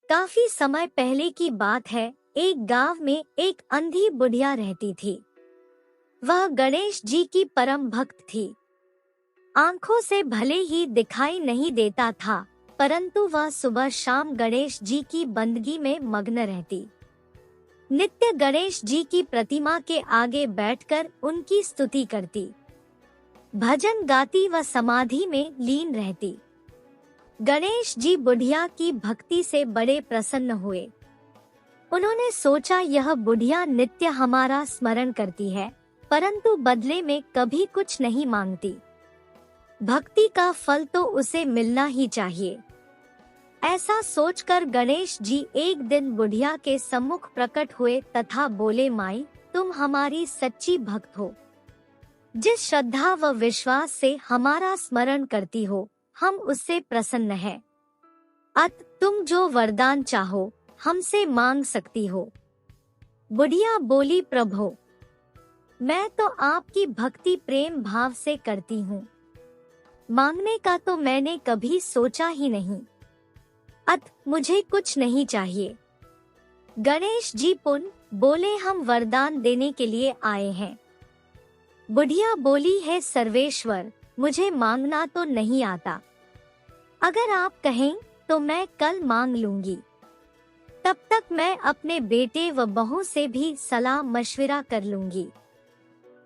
काफी समय पहले की बात है। एक गांव में एक अंधी बुढ़िया रहती थी। वह गणेश जी की परम भक्त थी। आंखों से भले ही दिखाई नहीं देता था, परंतु वह सुबह शाम गणेश जी की बंदगी में मग्न रहती। नित्य गणेश जी की प्रतिमा के आगे बैठकर उनकी स्तुति करती, भजन गाती व समाधि में लीन रहती। गणेश जी बुढ़िया की भक्ति से बड़े प्रसन्न हुए। उन्होंने सोचा, यह बुढ़िया नित्य हमारा स्मरण करती है, परंतु बदले में कभी कुछ नहीं मांगती। भक्ति का फल तो उसे मिलना ही चाहिए। ऐसा सोचकर गणेश जी एक दिन बुढ़िया के सम्मुख प्रकट हुए तथा बोले, माई, तुम हमारी सच्ची भक्त हो। जिस श्रद्धा व विश्वास से हमारा स्मरण करती हो, हम उससे प्रसन्न हैं। अत तुम जो वरदान चाहो हमसे मांग सकती हो। बुढ़िया बोली, प्रभो, मैं तो आपकी भक्ति प्रेम भाव से करती हूँ। मांगने का तो मैंने कभी सोचा ही नहीं। अत मुझे कुछ नहीं चाहिए। गणेश जी पुनः बोले, हम वरदान देने के लिए आए हैं। बुढ़िया बोली, है सर्वेश्वर, मुझे मांगना तो नहीं आता। अगर आप कहें तो मैं कल मांग लूंगी। तब तक मैं अपने बेटे व बहू से भी सलाह मशविरा कर लूंगी।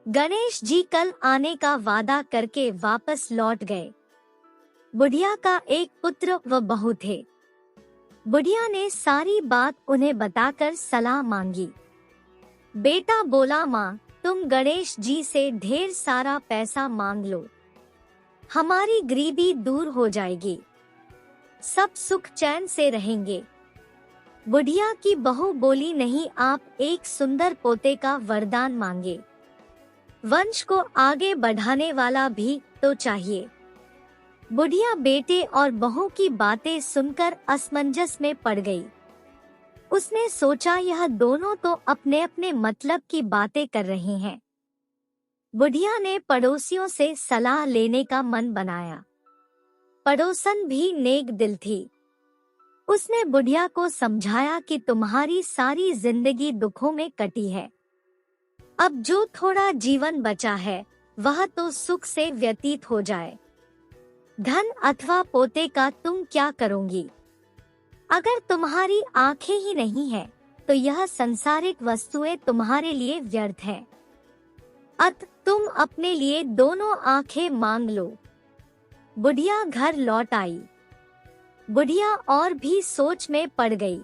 गणेश जी कल आने का वादा करके वापस लौट गए। बुढ़िया का एक पुत्र व बहू थे। बुढ़िया ने सारी बात उन्हें बताकर सलाह मांगी। बेटा बोला, माँ, तुम गणेश जी से ढेर सारा पैसा मांग लो, हमारी गरीबी दूर हो जाएगी, सब सुख चैन से रहेंगे। बुढ़िया की बहू बोली, नहीं, आप एक सुंदर पोते का वरदान मांगे। वंश को आगे बढ़ाने वाला भी तो चाहिए। बुढ़िया बेटे और बहू की बातें सुनकर असमंजस में पड़ गई। उसने सोचा, यह दोनों तो अपने अपने मतलब की बातें कर रहे हैं। बुढ़िया ने पड़ोसियों से सलाह लेने का मन बनाया। पड़ोसन भी नेक दिल थी। उसने बुढ़िया को समझाया कि तुम्हारी सारी जिंदगी दुखों में कटी है। अब जो थोड़ा जीवन बचा है वह तो सुख से व्यतीत हो जाए। धन अथवा पोते का तुम क्या करोगी? अगर तुम्हारी आंखें ही नहीं है तो यह संसारिक वस्तुएं तुम्हारे लिए व्यर्थ है। अत तुम अपने लिए दोनों आंखें मांग लो। बुढ़िया घर लौट आई। बुढ़िया और भी सोच में पड़ गई।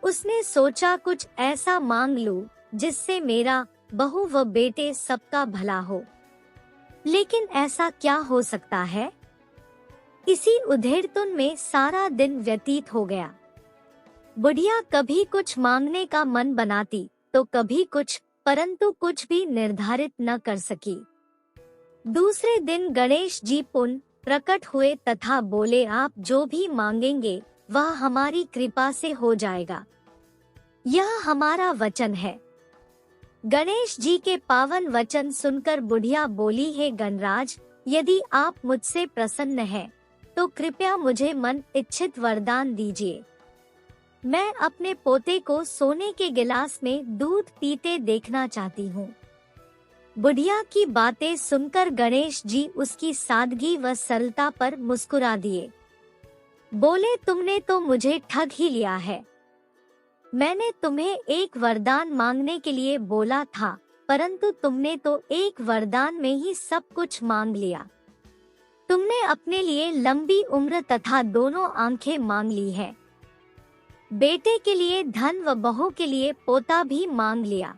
उसने सोचा, कुछ ऐसा मांग लूं जिससे मेरा, बहू व बेटे सबका भला हो। लेकिन ऐसा क्या हो सकता है? इसी उधेड़पुन में सारा दिन व्यतीत हो गया। बुढ़िया कभी कुछ मांगने का मन बनाती तो कभी कुछ, परंतु कुछ भी निर्धारित न कर सकी। दूसरे दिन गणेश जी पुनः प्रकट हुए तथा बोले, आप जो भी मांगेंगे वह हमारी कृपा से हो जाएगा। यह हमारा वचन है। गणेश जी के पावन वचन सुनकर बुढ़िया बोली, हे गणराज, यदि आप मुझसे प्रसन्न हैं, तो कृपया मुझे मन इच्छित वरदान दीजिए। मैं अपने पोते को सोने के गिलास में दूध पीते देखना चाहती हूँ। बुढ़िया की बातें सुनकर गणेश जी उसकी सादगी व सरलता पर मुस्कुरा दिए। बोले, तुमने तो मुझे ठग ही लिया है। मैंने तुम्हें एक वरदान मांगने के लिए बोला था, परंतु तुमने तो एक वरदान में ही सब कुछ मांग लिया। तुमने अपने लिए लंबी उम्र तथा दोनों आंखें मांग ली है। बेटे के लिए धन व बहू के लिए पोता भी मांग लिया।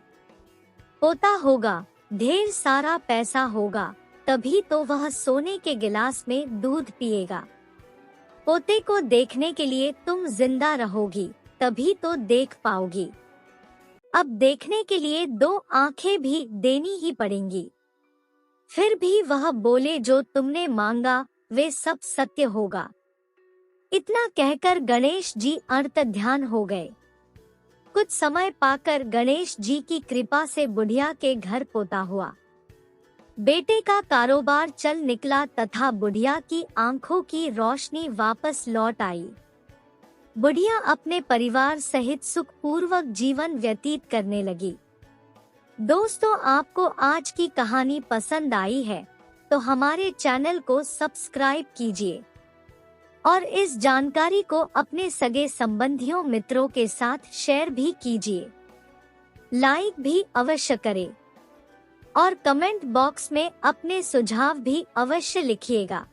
पोता होगा, ढेर सारा पैसा होगा, तभी तो वह सोने के गिलास में दूध पिएगा। पोते को देखने के लिए तुम जिंदा रहोगी, तभी तो देख पाओगी। अब देखने के लिए दो आंखें भी देनी ही पड़ेंगी। फिर भी वह बोले, जो तुमने मांगा वे सब सत्य होगा। इतना कहकर गणेश जी अंतर्ध्यान हो गए। कुछ समय पाकर गणेश जी की कृपा से बुढ़िया के घर पोता हुआ। बेटे का कारोबार चल निकला तथा बुढ़िया की आंखों की रोशनी वापस लौट आई। बुढ़िया अपने परिवार सहित सुखपूर्वक जीवन व्यतीत करने लगी। दोस्तों, आपको आज की कहानी पसंद आई है तो हमारे चैनल को सब्सक्राइब कीजिए और इस जानकारी को अपने सगे संबंधियों मित्रों के साथ शेयर भी कीजिए। लाइक भी अवश्य करें और कमेंट बॉक्स में अपने सुझाव भी अवश्य लिखिएगा।